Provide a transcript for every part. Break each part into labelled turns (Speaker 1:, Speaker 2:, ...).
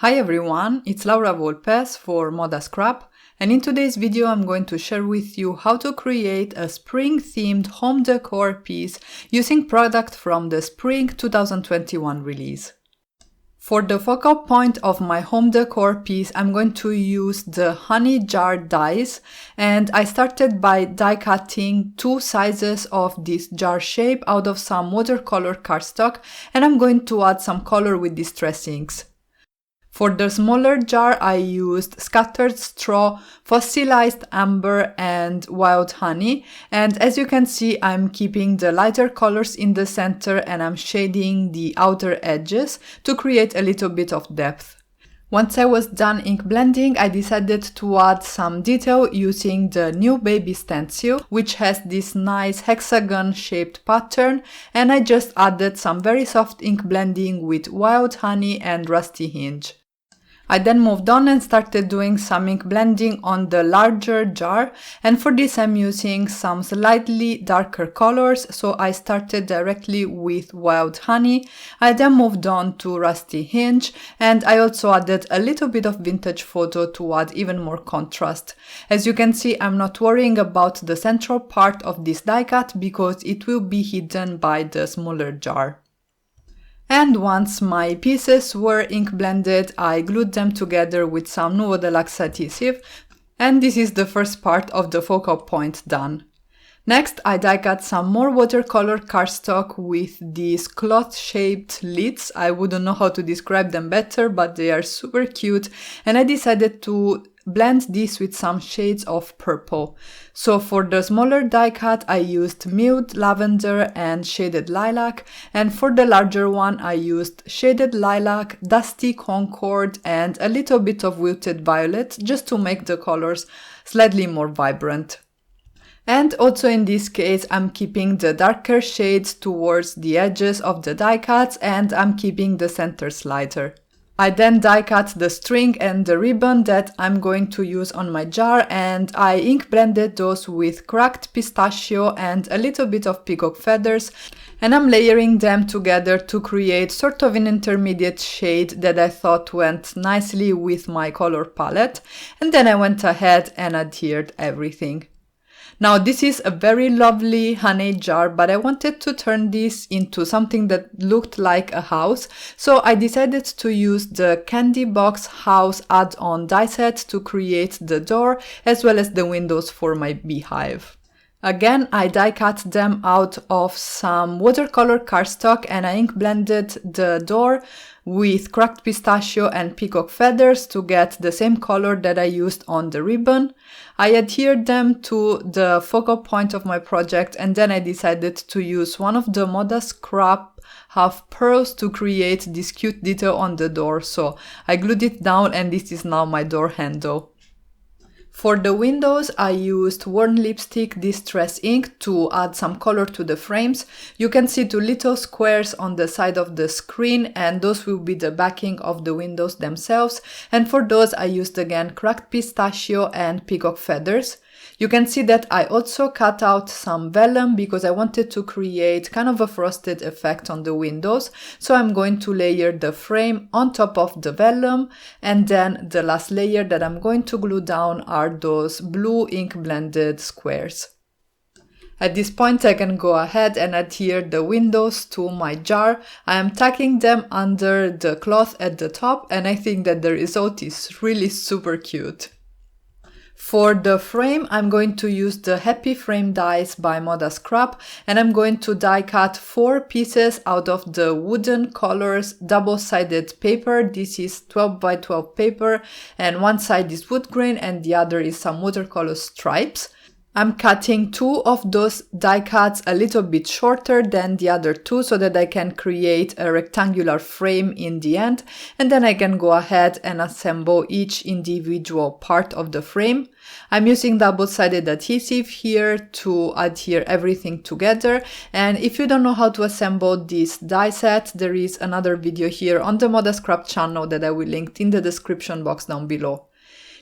Speaker 1: Hi everyone, it's Laura Volpes for ModaScrap, and in today's video I'm going to share with you how to create a spring-themed home decor piece using product from the Spring 2021 release. For the focal point of my home decor piece, I'm going to use the honey jar dies, and I started by die cutting two sizes of this jar shape out of some watercolor cardstock, and I'm going to add some color with distress inks. For the smaller jar, I used scattered straw, fossilized amber, and wild honey. And as you can see, I'm keeping the lighter colors in the center and I'm shading the outer edges to create a little bit of depth. Once I was done ink blending, I decided to add some detail using the new baby STENCIL, which has this nice hexagon shaped pattern, and I just added some very soft ink blending with wild honey and rusty hinge. I then moved on and started doing some ink blending on the larger jar, and for this I'm using some slightly darker colors, so I started directly with wild honey. I then moved on to rusty hinge, and I also added a little bit of vintage photo to add even more contrast. As you can see, I'm not worrying about the central part of this die cut because it will be hidden by the smaller jar. And once my pieces were ink blended, I glued them together with some Nuvo Deluxe adhesive, and this is the first part of the focal point done. Next, I die cut some more watercolor cardstock with these cloth-shaped lids. I wouldn't know how to describe them better, but they are super cute, and I decided to blend this with some shades of purple. So for the smaller die cut, I used Nude Lavender and Shaded Lilac, and for the larger one, I used Shaded Lilac, Dusty Concord, and a little bit of Wilted Violet, just to make the colors slightly more vibrant. And also in this case, I'm keeping the darker shades towards the edges of the die cuts, and I'm keeping the centers lighter. I then die cut the string and the ribbon that I'm going to use on my jar, and I ink blended those with cracked pistachio and a little bit of peacock feathers, and I'm layering them together to create sort of an intermediate shade that I thought went nicely with my color palette, and then I went ahead and adhered everything. Now this is a very lovely honey jar, but I wanted to turn this into something that looked like a house, so I decided to use the Candy Box House add-on die set to create the door as well as the windows for my beehive. Again, I die cut them out of some watercolor cardstock and I ink blended the door with cracked pistachio and peacock feathers to get the same color that I used on the ribbon. I adhered them to the focal point of my project, and then I decided to use one of the ModaScrap half pearls to create this cute detail on the door. So I glued it down and this is now my door handle. For the windows, I used Worn Lipstick Distress ink to add some color to the frames. You can see two little squares on the side of the screen, and those will be the backing of the windows themselves. And for those, I used again cracked pistachio and peacock feathers. You can see that I also cut out some vellum because I wanted to create kind of a frosted effect on the windows. So I'm going to layer the frame on top of the vellum, and then the last layer that I'm going to glue down are those blue ink blended squares. At this point I can go ahead and adhere the windows to my jar. I am tucking them under the cloth at the top, and I think that the result is really super cute. For the frame, I'm going to use the Happy Frame dies by ModaScrap, and I'm going to die cut 4 pieces out of the Wooden Colors double-sided paper. This is 12 by 12 paper, and one side is wood grain and the other is some watercolor stripes. I'm cutting 2 of those die cuts a little bit shorter than the other 2 so that I can create a rectangular frame in the end, and then I can go ahead and assemble each individual part of the frame. I'm using double-sided adhesive here to adhere everything together, and if you don't know how to assemble this die set, there is another video here on the ModaScrap channel that I will link in the description box down below.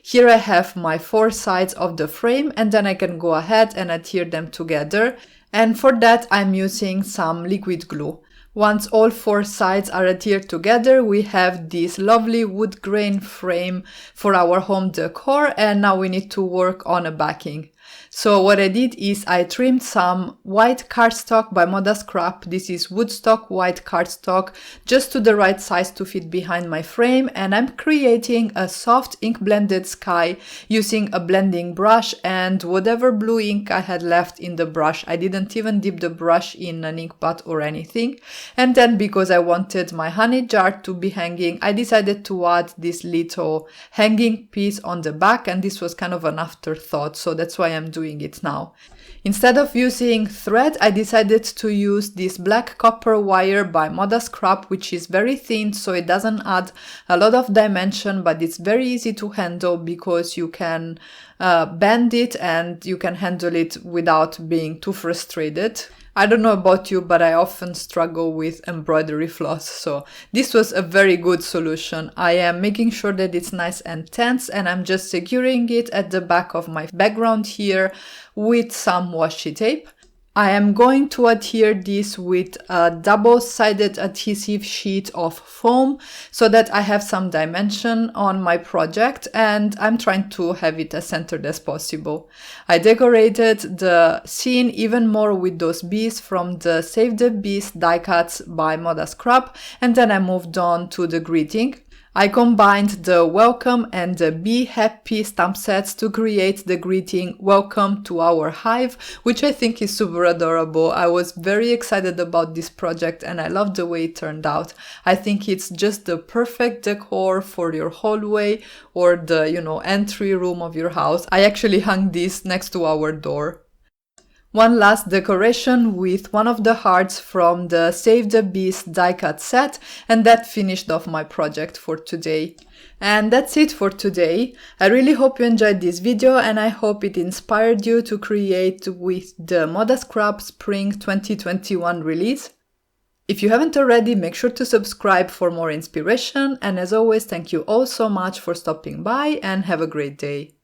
Speaker 1: Here I have my 4 sides of the frame, and then I can go ahead and adhere them together, and for that I'm using some liquid glue. Once all 4 sides are adhered together, we have this lovely wood grain frame for our home decor, and now we need to work on a backing. So what I did is I trimmed some white cardstock by ModaScrap. This is WOODSTOCK white cardstock, just to the right size to fit behind my frame, and I'm creating a soft ink blended sky using a blending brush and whatever blue ink I had left in the brush. I didn't even dip the brush in an ink pot or anything. And then, because I wanted my honey jar to be hanging, I decided to add this little hanging piece on the back, and this was kind of an afterthought, so that's why I'm doing it now. Instead of using thread, I decided to use this black copper wire by ModaScrap, which is very thin, so it doesn't add a lot of dimension, but it's very easy to handle because you can bend it and you can handle it without being too frustrated. I don't know about you, but I often struggle with embroidery floss, so this was a very good solution. I am making sure that it's nice and tense, and I'm just securing it at the back of my background here with some washi tape. I am going to adhere this with a double-sided adhesive sheet of foam so that I have some dimension on my project, and I'm trying to have it as centered as possible. I decorated the scene even more with those bees from the Save the Bees die cuts by ModaScrap, and then I moved on to the greeting. I combined the welcome and the be happy stamp sets to create the greeting welcome to our hive, which I think is super adorable. I was very excited about this project and I love the way it turned out. I think it's just the perfect decor for your hallway or the, entry room of your house. I actually hung this next to our door. One last decoration with one of the hearts from the Save the Bees die cut set, and that finished off my project for today. And that's it for today. I really hope you enjoyed this video and I hope it inspired you to create with the ModaScrap Spring 2021 release. If you haven't already, make sure to subscribe for more inspiration, and as always, thank you all so much for stopping by and have a great day.